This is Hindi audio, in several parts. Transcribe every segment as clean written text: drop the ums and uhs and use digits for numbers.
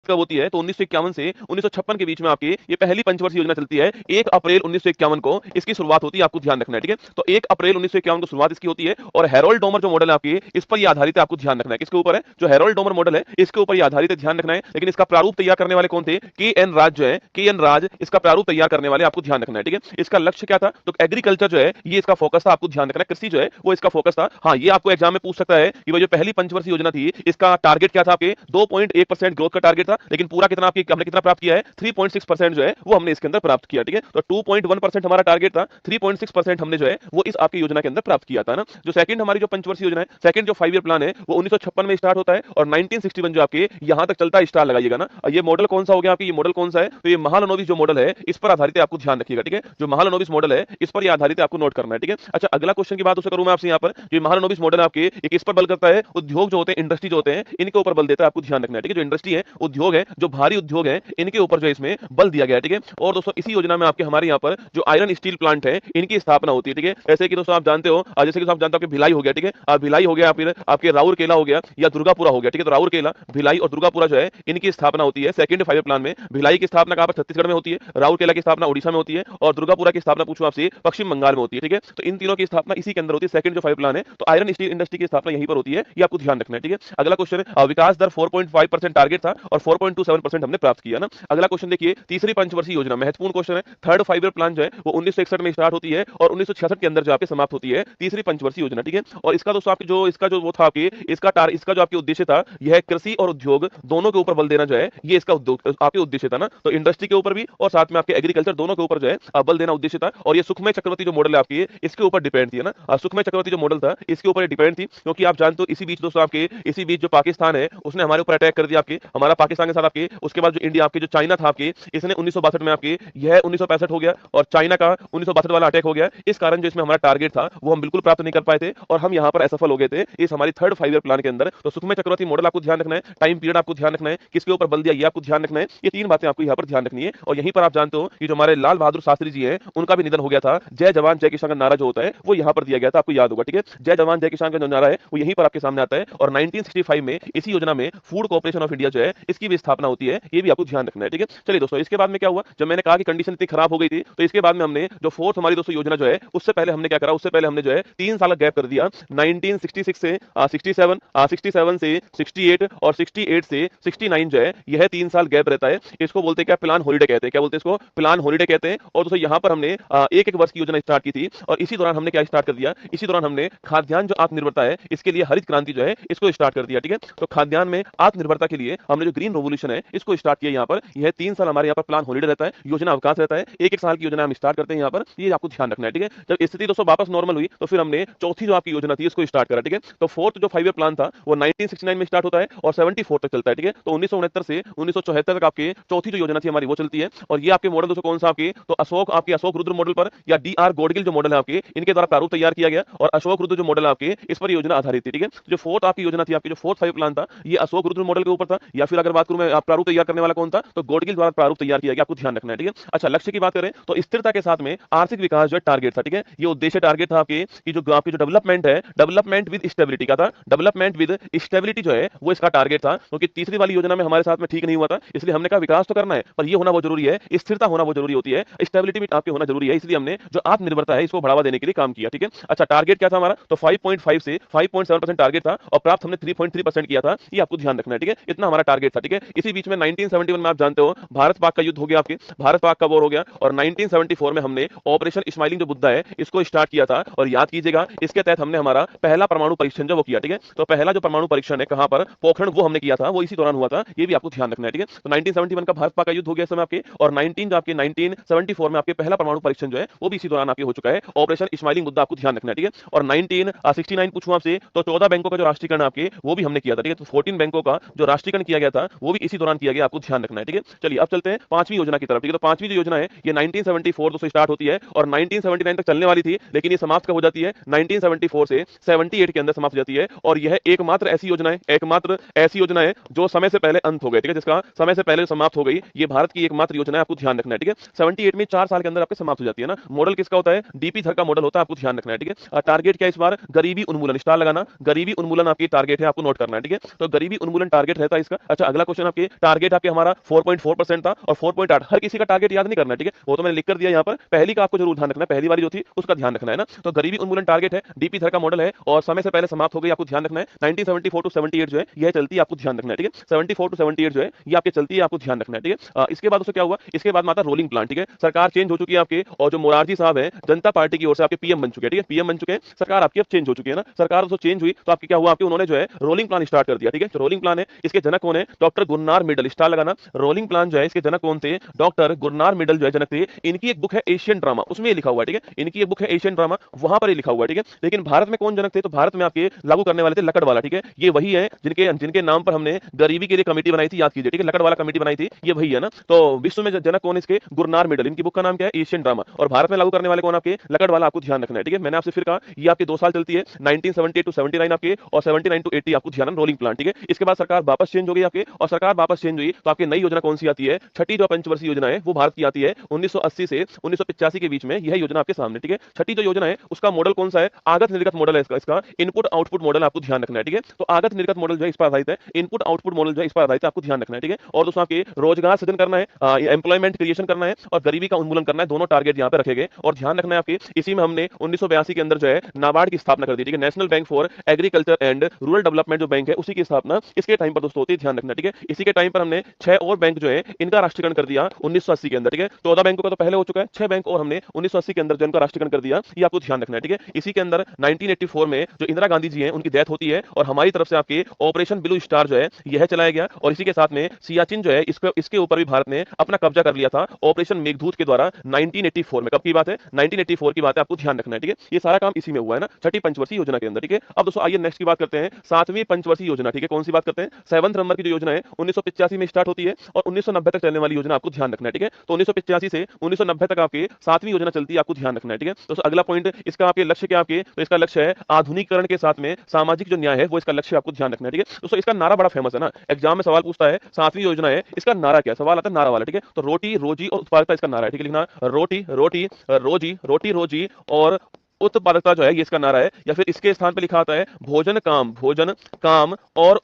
कब होती है, तो 1951 से 1956 के बीच में आपकी ये पहली पंचवर्षीय योजना चलती है। 1 अप्रैल 1951 को इसकी शुरुआत होती है, आपको ध्यान रखना है, ठीक है। तो 1 अप्रैल 1951 को शुरुआत इसकी होती है और हैरोल्ड डोमर जो मॉडल है आपकी, इस पर ये आधारित है, आपको ध्यान रखना है। किसके ऊपर है? जो हैरोल्ड डोमर मॉडल है, इसके ऊपर ये आधारित है, ध्यान रखना है। लेकिन इसका प्रारूप तैयार करने वाले कौन थे? के एन राज जो है, के एन राज इसका प्रारूप तैयार करने वाले, आपको ध्यान रखना है, ठीक है। इसका लक्ष्य क्या था? तो एग्रीकल्चर जो है ये इसका फोकस था, आपको ध्यान रखना है। कृषि जो है वो इसका फोकस था। हाँ, ये आपको एग्जाम में पूछ सकता है कि वो जो पहली पंचवर्षीय योजना थी, इसका टारगेट क्या था? आपके 2.1% ग्रोथ का टारगेट था, लेकिन पूरा कितना आपकी हमने कितना प्राप्त किया है? 3.6% जो है वो हमने इसके अंदर प्राप्त किया, ठीक है। तो 2.1% हमारा टारगेट था, 3.6% हमने जो है वो इस आपकी योजना के अंदर प्राप्त किया था ना। जो सेकंड हमारी जो पंचवर्षीय योजना है, सेकंड जो 5 ईयर प्लान है, वो 1956 में स्टार्ट होता है और 1961 जो आपके यहां तक चलता है, स्टार लगाइएगा ना। ये मॉडल कौन सा हो गया आपकी? ये मॉडल कौन सा है? तो ये महालनोबिस जो मॉडल है, इस पर आधारित है, आपको ध्यान रखिएगा, ठीक है। जो महालनोबिस मॉडल है, इस पर ये आधारित है, आपको नोट करना है, ठीक है। अच्छा, अगला क्वेश्चन की बात उसे करूं मैं आपसे यहाँ पर। जो महालनोबिस मॉडल आपके ये किस पर बल करता है? उद्योग जो होते हैं, इंडस्ट्री जो होते हैं, इनके ऊपर बल देता है, आपको ध्यान रखना है, ठीक है। जो इंडस्ट्री है, उद्योग है, जो भारी उद्योग है, इनके ऊपर जो इसमें बल दिया गया है, ठीक है। और दोस्तों इसी योजना में आपके हमारे यहाँ पर जो आयरन स्टील प्लांट है, इनकी स्थापना होती है, ठीक है। जैसे कि दोस्तों आप जानते हो, जैसे कि आप जानते हो कि भिलाई हो गया, ठीक है। भिलाई हो गया, फिर आपके राउरकेला हो गया या दुर्गापुरा हो गया, ठीक है। तो राउरकेला, भिलाई और दुर्गापुरा जो है, इनकी स्थापना होती है सेकंड 5 ईयर प्लान में। भिलाई की स्थापना कहां पर? छत्तीसगढ़ में होती है। राउरकेला की स्थापना उड़ीसा में होती है और दुर्गापुरा की स्थापना पूछूं आपसे, पश्चिम बंगाल में होती है, ठीक है। तो इन तीनों की स्थापना इसी के अंदर होती है, सेकंड जो 5 प्लान है। तो आयरन स्टील इंडस्ट्री की स्थापना यहीं पर होती है, ये आपको ध्यान रखना है, ठीक है। अगला क्वेश्चन है, विकास दर 4.5% टारगेट था और 4.27% हमने प्राप्त किया ना। अगला क्वेश्चन देखिए, तीसरी पंचवर्षीय योजना, महत्वपूर्ण क्वेश्चन है। थर्ड 5 ईयर प्लान जो है वो 1961 में स्टार्ट होती है और 1966 के अंदर जो आपके समाप्त होती है तीसरी पंचवर्षीय योजना, ठीक है। और इसका दोस्तों आपकी जो इसका जो वो था आपकी इसका जो आपके उद्देश्य था, यह कृषि और उद्योग दोनों के ऊपर बल देना जो है, ये इसका आपके उद्देश्य था ना। तो इंडस्ट्री के ऊपर भी और साथ में आपके एग्रीकल्चर दोनों के ऊपर जो है बल देना उद्देश्य था। और ये सुखमय चक्रवर्ती जो मॉडल है आपकी, इसके ऊपर डिपेंड थी ना। सुखमय चक्रवर्ती जो मॉडल था, इसके ऊपर डिपेंड थी, क्योंकि आप जानते हो इसी बीच दोस्तों आपके इसी बीच जो पाकिस्तान है उसने हमारे ऊपर अटैक कर दिया आपके, हमारा पाकिस्तान के साथ आपके। उसके बाद जो इंडिया आपके जो चाइना था आपके, इसने 1962 में आपके, यह 1965 हो गया और चाइना का 1962 वाला अटैक हो गया। इस कारण जो इसमें हमारा टारगेट था वो हम बिल्कुल प्राप्त नहीं कर पाए थे और हम यहाँ पर असफल हो गए थे इस हमारी थर्ड 5 ईयर प्लान के अंदर। तो सुखमय चक्रवर्ती मॉडल आपको ध्यान रखना है, टाइम पीरियड आपको ध्यान रखना है, किसके ऊपर बल दिया ये आपको ध्यान रखना है। ये तीन बातें आपको यहाँ पर ध्यान रखनी है। और यहीं पर आप जानते हो कि जो हमारे लाल बहादुर शास्त्री जी हैं, उनका भी निधन हो गया था। जय जवान जय किसान का नारा जो होता है वो यहाँ पर दिया गया था, आपको याद होगा, ठीक है। जय जवान जय किसान का जो नारा है वो यहीं पर आपके सामने आता है। और 1965 में इसी योजना में फूड कॉर्पोरेशन ऑफ इंडिया जो है इसकी भी स्थापना होती है, ये भी आपको ध्यान रखना है, ठीक है। चलिए दोस्तों, इसके बाद में क्या हुआ, जब मैंने कहा कि कंडीशन इतनी खराब हो गई थी, तो इसके बाद में हमने जो फोर्थ हमारी दोस्तों योजना जो है, उससे पहले हमने क्या करा, उससे पहले हमने जो है 3 साल का गैप कर दिया। 1966 से 67, 67 से 68 और 68 से 69 जो है, यह 3 साल गैप रहता है। इसको बोलते हैं क्या? प्लान हॉलिडे कहते हैं। क्या बोलते हैं इसको? प्लान हॉलिडे कहते हैं। और दोस्तों यहाँ पर हमने एक एक वर्ष की योजना स्टार्ट की थी और इसी दौरान हमने क्या स्टार्ट कर दिया, इसी दौरान हमने खाद्यान्न जो आत्मनिर्भरता है इसके लिए हरित क्रांति जो है इसको स्टार्ट कर दिया, ठीक है। तो खाद्यान्न में आत्मनिर्भरता के लिए हमने जो ग्रीन रेवोल्यूशन है इसको स्टार्ट किया। यहाँ पर यह 3 साल हमारे यहाँ पर प्लान हॉलिडे रहता है, योजना अवकाश रहता है। एक एक साल की योजना हम स्टार्ट करते हैं यहाँ पर, ये आपको ध्यान रखना है, ठीक है। जब स्थिति दोस्तों वापस नॉर्मल हुई तो फिर हमने चौथी जो आपकी योजना थी इसको स्टार्ट करा, ठीक है। तो फोर्थ जो 5 ईयर प्लान था वो 1969 में स्टार्ट होता है और 74 तक चलता है, ठीक है। तो 1969 से 1974 तक आपके चौथी जो योजना थी हमारी वो चलती है। और ये आपके मॉडल दोस्तों कौन सा आपके, तो अशोक रुद्र मॉडल पर या डीआर गॉडगिल जो मॉडल है आपके, इनके द्वारा प्रारूप तैयार किया गया और अशोक रुद्र जो मॉडल है आपके, इस पर योजना आधारित थी, ठीक है। जो फोर्थ आपकी योजना थी, आपकी जो फोर्थ 5 प्लान था, ये अशोक रुद्र मॉडल के ऊपर था। या फिर अगर बात करूं मैं, प्रारूप तैयार करने वाला कौन था, तो गॉडगिल द्वारा प्रारूप तैयार किया गया, आपको ध्यान रखना है, ठीक है। अच्छा, लक्ष्य की बात करें तो स्थिरता के साथ में आर्थिक विकास जो है टारगेट था, ठीक है। ये उद्देश्य टारगेट था आपके कि जो आपकी जो डेवलपमेंट है, डेवलपमेंट विद स्टेबिलिटी का था। डेवलपमेंट विद स्टेबिलिटी जो है वो इसका टारगेट था, क्योंकि तीसरी वाली योजना में हमारे साथ में ठीक नहीं हुआ था, इसलिए हमने कहा विकास तो करना है पर ये होना बहुत जरूरी है, स्थिरता होना बहुत जरूरी होती है, स्टेबिलिटी भी आपके होना जरूरी है। इसलिए हमने जो आत्मनिर्भरता है इसको बढ़ावा देने के लिए काम किया, ठीक है। अच्छा, टारगेट क्या था हमारा, तो 5.5 से 5.7% टारगेट था और प्राप्त हमने 3.3% किया था, ये आपको ध्यान रखना है, ठीक है। इतना हमारा टारगेट था, ठीक है। इसी बीच में 1971 में आप जानते हो भारत पाक का युद्ध हो गया, आपके भारत पाक का वॉर हो गया और 1974 में हमने ऑपरेशन स्माइलिंग जो बुद्धा है इसको स्टार्ट किया था। और याद कीजिएगा इसके तहत हमने हमारा पहला परमाणु परीक्षण जो वो किया, ठीक है। तो पहला जो परमाणु परीक्षण है कहां पर, पोखरण, वो हमने किया था, वो इसी दौरान हुआ था, ये भी आपको ध्यान रखना है, ठीक है। तो 1971 का भारत पाक का युद्ध हो गया इस समय आपके, और 1974 में आपके पहला परमाणु परीक्षण जो है वो भी इसी दौरान आपके हो चुका है, ऑपरेशन स्माइलिंग मुद्दा आपको ध्यान रखना है, ठीक है। और 1969 पूछूं आपसे तो 14 बैंकों का जो राष्ट्रीयकरण आपके वो भी हमने किया था, ठीक है। तो 14 बैंकों का जो राष्ट्रीयकरण किया गया था वो भी इसी दौरान किया गया, आपको ध्यान रखना है, ठीक है। चलिए अब चलते हैं पांचवी योजना की तरफ, ठीक है। तो पांचवी जो योजना है ये 1974 से स्टार्ट होती है और 1979 तक चलने वाली थी, लेकिन ये समाप्त कब हो जाती है, 1974 से 78 के अंदर समाप्त हो जाती है। और यह एकमात्र ऐसी योजना है, एकमात्र ऐसी योजना है जो समय से पहले अंत हो गई, ठीक है, जिसका समय से पहले समाप्त हो गई, ये भारत की एकमात्र योजना है, आपको ध्यान रखना है, ठीक है। 78 में 4 साल के अंदर आपके समाप्त हो जाती है ना। मॉडल किसका होता है, डीपी धर का मॉडल होता है, आपको ध्यान रखना है, ठीक है। टारगेट क्या इस बार, गरीबी उन्मूलन, स्टार लगाना, गरीबी उन्मूलन आपकी टारगेट है, आपको नोट करना है, ठीक है। तो गरीबी उन्मूलन टारगेट रहता है इसका। अच्छा, अगला क्वेश्चन क्वेश्चन आपके टारगेट आपके हमारा 4.4% था और 4.8। हर किसी का टारगेट याद नहीं करना है, ठीक है, वो तो मैंने लिख कर दिया यहाँ पर। पहली का आपको जरूर ध्यान रखना है, पहली वाली जो थी उसका ध्यान रखना है ना। तो गरीबी उन्मूलन टारगेट है, डीपी थर का मॉडल है और समय से पहले समाप्त हो गई, आपको ध्यान रखना है। 1974 टू 78 जो है यह चलती है, आपको ध्यान रखना है, ठीक है। 74 टू 78 जो है ये आपके चलती है, आपको ध्यान रखना है, ठीक है। इसके बाद उससे क्या हुआ, इसके बाद माता रोलिंग प्लान, ठीक है। सरकार चेंज हो चुकी है आपके, और जो मोरारजी साहब है जनता पार्टी की ओर से आपके पीएम बन चुके हैं, ठीक है, पीएम बन चुके हैं। सरकार आपकी अब चेंज हो चुकी है ना, सरकार तो चेंज हुई तो आपके क्या हुआ, आपके उन्होंने जो है रोलिंग प्लान स्टार्ट कर दिया, ठीक है। रोलिंग प्लान है, इसके जनक कौन है, डॉक्टर गुरनार मिडल, स्टार लगाना। रोलिंग प्लान जो है इसके जनक कौन थे, डॉक्टर गुरनार मिडल जो है जनक थे। इनकी एक बुक है एशियन ड्रामा, उसमें लिखा हुआ है, ठीक है, इनकी एक बुक है एशियन ड्रामा, वहां पर लिखा हुआ है, ठीक है। लेकिन भारत में कौन जनक थे, तो भारत में आपके लागू करने वाले थे लकड़वाला, ठीक है। ये वही है जिनके जिनके नाम पर हमने गरीबी के लिए कमेटी बनाई थी, याद कीजिए, ठीक है, लकड़वाला कमेटी बनाई थी, ये वही है ना। तो विश्व में जनक कौन इसके, गुरनार मिडल, इनकी बुक का नाम क्या है, एशियन ड्रामा। और भारत में लागू करने वाले कौन, आपके लकड़वाला, आपको ध्यान रखना है, ठीक है। मैंने आपसे फिर कहा ये आपके 2 साल चलती है, 1978 टू 79 आपके, और 79 टू 80 आपको ध्यान, रोलिंग प्लान, ठीक है। इसके बाद सरकार वापस चेंज हो गई आपके, और सरकार वापस चेंज हुई तो आपकी नई योजना कौन सी आती है, छठी जो पंचवर्षीय योजना है वो भारत की आती है 1980 से 1985 के बीच में, यह योजना आपके सामने, ठीक है। छठी जो योजना है उसका मॉडल कौन सा है, आगत निर्गत मॉडल है, इसका इनपुट आउटपुट मॉडल, आपको ध्यान रखना है, ठीक है। तो आगत निर्गत मॉडल जो है इस पर आधारित है, इनपुट आउटपुट मॉडल जो है इस पर आधारित है, आपको ध्यान रखना है, ठीक है। और दोस्तों आपके रोजगार सृजन करना है, एम्प्लॉयमेंट क्रिएशन करना है, और गरीबी का उन्मूलन करना है, दोनों टारगेट यहाँ पे रखे गए। और ध्यान रखना है आपके, इसी में हमने 1982 के अंदर जो है नाबार्ड की स्थापना कर दी, ठीक है, national bank for agriculture and rural development जो बैंक है उसी की स्थापना इसके टाइम पर दोस्तों होती है, ध्यान रखना, ठीक है। इसी के टाइम पर हमने 6 और बैंक जो है इनका राष्ट्रीयकरण कर दिया 1980 के अंदर, ठीक है। 14 बैंकों का तो पहले हो चुका है, 6 बैंक और हमने 1980 के अंदर जो इनका राष्ट्रीयकरण कर दिया, ये आपको ध्यान रखना है, ठीक है। इसी के अंदर 1984 में जो इंदिरा गांधी जी हैं उनकी डेथ होती है, और हमारी तरफ से आपके ऑपरेशन ब्लू स्टार जो है यह चलाया गया, और इसी के साथ में सियाचिन जो है इसके ऊपर भी भारत ने अपना कब्जा कर लिया था ऑपरेशन मेघदूत के द्वारा 1984 में। कब की बात है, 1984 की बात है, आपको ध्यान रखना है, ठीक है। ये सारा काम इसी में हुआ है ना, छठी पंचवर्षीय योजना के अंदर, ठीक है। अब दोस्तों आइए नेक्स्ट की बात करते हैं, सातवीं पंचवर्षीय योजना, ठीक है। कौन सी बात करते हैं, 7th नंबर की जो योजना है 1985 में स्टार्ट होती है और 1990 तक चलने वाली योजना, आपको ध्यान रखना है, ठीक है। तो 1985 से 1990 तक आपकी 7वीं योजना चलती है, आपको ध्यान रखना है, ठीक है। दोस्तों अगला पॉइंट, इसका आपके लक्ष्य क्या, आपके तो इसका लक्ष्य है आधुनिकीकरण के साथ में सामाजिक जो न्याय है वो इसका लक्ष्य, आपको ध्यान रखना है, ठीक है। दोस्तों इसका नारा बड़ा फेमस है ना, एग्जाम में सवाल पूछता है, 7वीं योजना है, इसका नारा क्या, सवाल आता है नारा वाला, ठीक है। तो रोटी रोजी और उत्पादकता इसका नारा है, ठीक है, लिखना रोटी रोटी रोजी, रोटी रोजी और उत्पादकता जो है ये इसका नारा है। या फिर इसके स्थान पे लिखा आता है भोजन काम और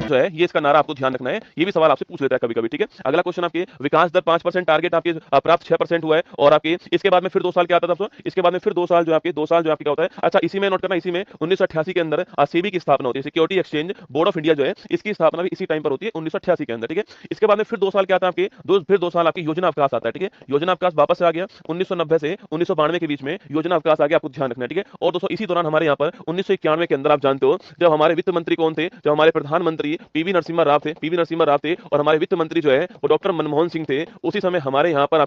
जो है ये इसका नारा, आपको ध्यान रखना है। ये भी सवाल आपसे पूछ लेता है कभी-कभी, ठीक है। अगला क्वेश्चन, आपके विकास दर 5% टारगेट आपके प्राप्त 6% हुआ है, और आपके इसके बाद में फिर 2 साल क्या आता था दोस्तों, इसके बाद में फिर 2 साल जो आपके 2 साल जो आपके क्या होता है, अच्छा इसी में नोट करना, इसी में 1988 के अंदर सेबी की स्थापना होती है, security exchange board of India जो है इसकी स्थापना भी इसी टाइम पर होती है 1988 के अंदर, ठीक है। इसके बाद में फिर 2 साल क्या आता है आपके, फिर 2 साल आपकी योजना विकास आता है, ठीक है। योजना विकास वापस से आ गया 1990 से 1992 के बीच में योजना विकास आ गया, आपको ध्यान रखना है, ठीक है। और दोस्तों इसी दौरान हमारे यहाँ पर 1991 के अंदर आप जानते हो जब हमारे वित्त मंत्री कौन थे, जब हमारे प्रधानमंत्री पीवी नरसिम्हा राव थे, पीवी नरसिम्हा राव थे, और हमारे वित्त मंत्री जो है वो डॉक्टर मनमोहन सिंह थे। उसी समय हमारे यहाँ पर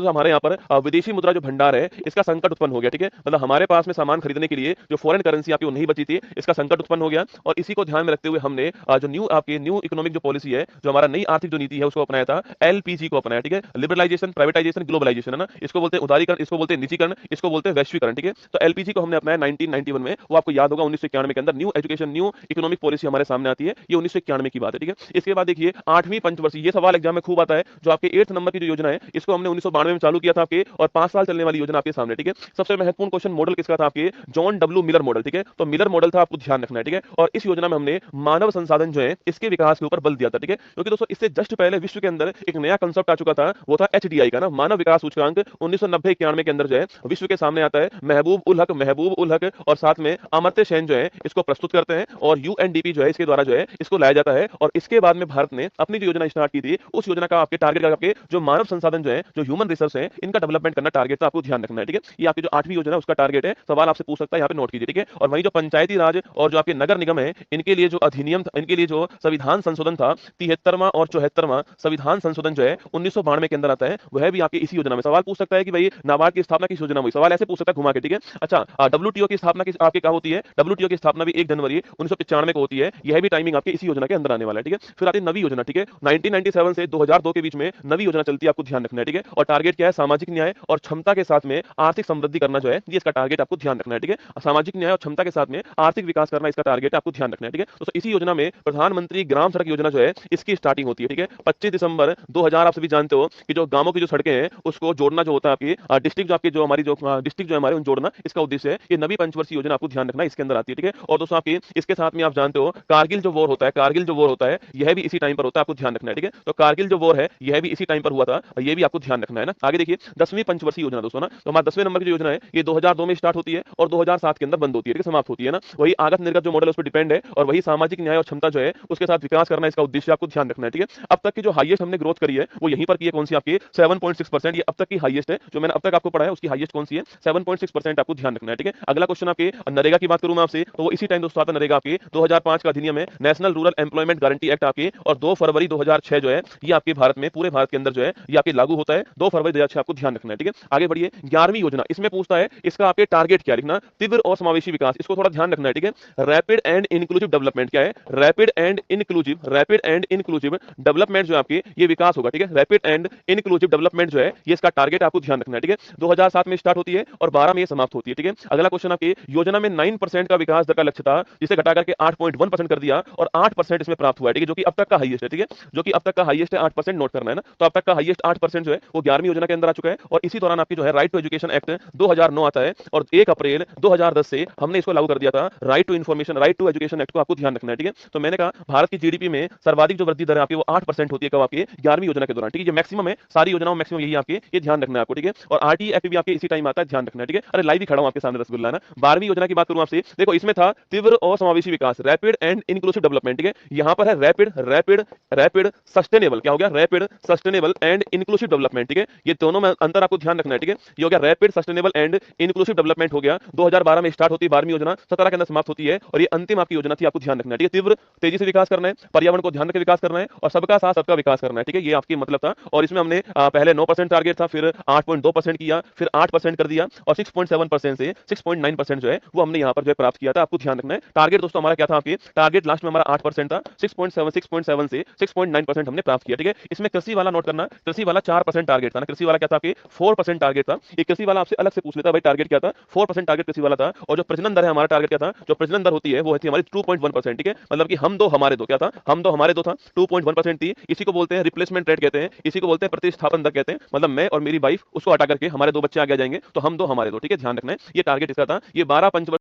हमारे यहाँ पर विदेशी मुद्रा जो भंडार है इसका संकट उत्पन्न हो गया, ठीक है। मतलब हमारे पास में सामान खरीदने के लिए जो फॉरेन करेंसी आपकी वो नहीं बची थी, इसका संकट उत्पन्न हो गया। और इसी को ध्यान में रखते हुए हमने जो न्यू इकोनॉमिक जो पॉलिसी है, जो हमारा नई आर्थिक जो नीति है उसको अपनाया था, एलपीजी को अपनाया, ठीक है। लिबरलाइजेशन, प्राइवेटाइजेशन, ग्लोबलाइजेशन है ना, इसको बोलते हैं उदारीकरण, इसको बोलते हैं निजीकरण, इसको बोलते हैं वैश्वीकरण, ठीक है। तो एलपीजी को हमने अपनाया 1991 में, वो आपको याद होगा 1991 के अंदर new education new economic policy हमारे सामने आती है, ये 1991 की बात है, ठीक है। इसके बाद देखिए 8वीं पंचवर्षीय, ये सवाल एग्जाम में खूब आता है, जो आपके 8th नंबर की जो योजना है इसको हमने 1992 में चालू किया था आपके, और 5 साल चलने वाली योजना आपके सामने, ठीक है। सबसे महत्वपूर्ण क्वेश्चन मॉडल किसका था आपके, जॉन डब्ल्यू मिलर मॉडल, ठीक है। तो मिलर मॉडल था, आपको ध्यान रखना है, ठीक है। और इस योजना में हमने मानव संसाधन जो है इसके विकास के ऊपर बल दिया था, ठीक है। क्योंकि दोस्तों इससे जस्ट पहले विश्व के अंदर एक नया कंसेप्ट आ चुका था, वो था एचडीआई का ना, मानव विकास सूचकांक 1990-91 के अंदर जो है विश्व के सामने आता है। महबूब उल हक और साथ में अमर्त्य सेन जो है इसको प्रस्तुत करते हैं, और यूएनडीपी जो है इसके द्वारा जो है इसको लाया जाता है। और इसके बाद में भारत ने अपनी जो योजना स्टार्ट की थी, उस योजना का आपके टारगेट आपके जो मानव संसाधन जो है, जो ह्यूमन रिसोर्स है, इनका डेवलपमेंट करना टारगेट था, आपको ध्यान रखना है, ठीक है। ये आपकी जो 8वीं योजना है उसका टारगेट है, सवाल आपसे पूछ सकता है, यहाँ पे नोट कीजिए, ठीक है। और वही जो पंचायती राज और जो आपके नगर निगम है, इनके लिए जो अधिनियम था, इनके लिए जो संविधान संशोधन था, 73वां और 74वां संविधान संशोधन जो है 1992 के अंदर आता है, वह भी आपके इसी योजना में। सवाल पूछ सकता है कि भाई नाबार्ड की स्थापना किस योजना में हुई, सवाल ऐसे पूछ सकता है घुमा के, ठीक है। अच्छा डब्ल्यूटीओ की स्थापना किस आपके क्या होती है, डब्ल्यूटीओ की स्थापना भी 1 जनवरी 1995 को होती है, यह भी टाइमिंग आपके इसी योजना के अंदर आने वाला है, ठीक है। फिर आती है नवी योजना, ठीक है। 1997 से 2002 के बीच में नवी योजना चलती है, आपको ध्यान रखना है, ठीक है। और टारगेट क्या है? सामाजिक न्याय और क्षमता के साथ में आर्थिक समृद्धि करना जो है, ये इसका टारगेट आपको ध्यान रखना है, ठीक है। सामाजिक न्याय और क्षमता के साथ में आर्थिक विकास करना इसका टारगेट है, आपको ध्यान रखना है, ठीक है। तो इसी योजना में प्रधानमंत्री ग्राम सड़क योजना जो है, इसकी स्टार्टिंग होती है, ठीक है। 25 दिसंबर 2000, आप सभी जानते हो कि जो गांवों की जो सड़कें हैं उसको जोड़ना जो होता है, आपकी डिस्ट्रिक्ट जो आपकी जो हमारी जो डिस्ट्रिक्ट जो है हमारे, उन जोड़ना इसका उद्देश्य है। ये नवी पंचवर्षीय योजना आपको ध्यान रखना है, इसके अंदर आती है, ठीक है। और दोस्तों आपकी इसके साथ में आप जानते हो कारगिल जो वॉर होता है, कारगिल जो वॉर होता है, यह भी इसी टाइम पर होता है, आपको ध्यान रखना है, ठीक है। तो कारगिल जो वॉर है यह भी इसी टाइम पर हुआ था, ये भी आपको ध्यान रखना है ना। आगे देखिए 10वीं पंचवर्षीय योजना दोस्तों ना, तो हमारा 10वें नंबर की जो योजना है ये 2002 में स्टार्ट होती है और 2007 के अंदर बंद होती है, ठीक है, समाप्त होती है ना। वही आगत निर्गत जो मॉडल उस पर डिपेंड है, और वही सामाजिक न्याय और क्षमता जो है उसके साथ विकास करना इसका उद्देश्य, आपको ध्यान रखना है, ठीक है। अब तक की जो हाईएस्ट हमने ग्रोथ करी है वो यहीं पर की है, कौन सी? आपकी 7.6%, ये अब तक की हाईएस्ट है, जो मैंने अब तक आपको पढ़ा है उसकी हाईएस्ट कौन सी है? 7.6%, आपको ध्यान रखना है, ठीक है। अगला क्वेश्चन आपके नरेगा की बात करूं मैं आपसे, तो वो इसी टाइम दोस्तों आता नरेगा आपकी 2005 का अधिनियम है, national rural employment guarantee act आपकी, और 2 फरवरी 2006 जो है ये आपके भारत में, पूरे भारत के अंदर जो है ये आपके लागू होता है 2 फरवरी 2006, आपको ध्यान रखना है, ठीक है। आगे बढ़िए 11वीं योजना, इसमें पूछता है इसका आपके टारगेट क्या लिखना? तीव्र और समावेशी विकास, इसको थोड़ा ध्यान रखना है, ठीक है। रैपिड एंड इंक्लूसिव डेवलपमेंट क्या है? रैपिड एंड इंक्लूसिव डेवलपमेंट जो है आपकी ये विकास होगा, ठीक है। रैपिड एंड इंक्लूसिव डेवलपमेंट जो है ये इसका टारगेट आपको ध्यान रखना है, ठीक है। 2007 में स्टार्ट होती है और 12 में ये समाप्त होती है, ठीक है। अगला क्वेश्चन आपकी योजना में 9% का विकास दर का लक्ष्य था, जिसे घटा करके 8.1% कर दिया और 8% इसमें प्राप्त हुआ है, ठीक है, जो कि अब तक का हाईएस्ट है, ठीक है। जो कि अब तक का हाईएस्ट है, 8% नोट करना है ना। तो अब तक का हाईएस्ट 8% जो है वो 11वीं योजना के अंदर आ चुका है, और इसी दौरान आपकी जो है राइट टू एजुकेशन एक्ट 2009 आता है, और 1 अप्रैल 2010 से हमने इसको लागू कर दिया था, right to information, right to education act को आपको ध्यान रखना है, ठीक है। तो मैंने कहा भारत की जीडीपी में सर्वाधिक जो वृद्धि दर है आपकी वो 8% होती है, कब? आपकी 11वीं योजना के दौरान, ठीक है। ये मैक्सिमम है, सारी योजनाओं मैक्सिमम यही आपके, ये ध्यान रखना है आपको, ठीक है। और आरटीई एक्ट भी आपके इसी टाइम आता है, ध्यान रखना है, ठीक है। अरे लाइव ही खड़ा हूं आपके सामने रसगुल्ला ना। 12वीं योजना की बात करूं आपसे, देखो इसमें था तीव्र और समावेशी विकास, रैपिड एंड इंक्लूसिव डेवलपमेंट, ठीक है। यहां पर है रैपिड रैपिड रैपिड सस्टेनेबल, क्या हो गया? Rapid sustainable and inclusive development, ठीक है। ये दोनों में अंतर आपको ध्यान रखना है, ठीक है। ये हो गया rapid sustainable and inclusive development हो गया, 2012 में स्टार्ट होती है 12वीं योजना, 17 के अंदर समाप्त होती है, और ये अंतिम आपकी योजना थी, आपको ध्यान रखना है, ठीक है। तीव्र तेजी से विकास करना है, पर्यावरण को ध्यान रख के विकास करना है, और सबका साथ सबका विकास करना है, ठीक है। ये आपकी मतलब था, और इसमें हमने पहले 9% टारगेट था, फिर 8.2% किया, फिर 8% कर दिया, और 6.7% से 6.9% जो है वो हमने यहाँ पर जो है प्राप्त किया था, आपको ध्यान रखना है। टारगेट दोस्तों हमारा क्या था? आपके टारगेट लास्ट में हमारा 8% था, 6.7 से 6.9% हमने प्राप्त किया, ठीक है। इसमें कृषि वाला नोट करना, कृषि वाला 4% टारगेट था ना, कृषि वाला क्या था? आपके 4% टारगेट था। ये कृषि वाला आपसे अलग से पूछ लेता भाई टारगेट क्या था? 4% टारगेट कृषि वाला था। और जो प्रजनन दर है हमारा टारगेट क्या था? जो प्रजनन दर होती है वो थी हमारी 2.1%, ठीक है। मतलब कि हम दो हमारे दो, क्या था? हम दो हमारे दो था, 2.1% थी। इसी को बोलते हैं रिप्लेसमेंट रेट कहते हैं, इसी को बोलते हैं प्रतिस्थापन दर कहते हैं। मतलब मैं और मेरी वाइफ, उसको हटा करके हमारे दो बच्चे आगे आ जाएंगे, तो हम दो हमारे दो, ठीक है, ध्यान रखना है। ये टारगेट इसका था। ये 12 पंचवर्षीय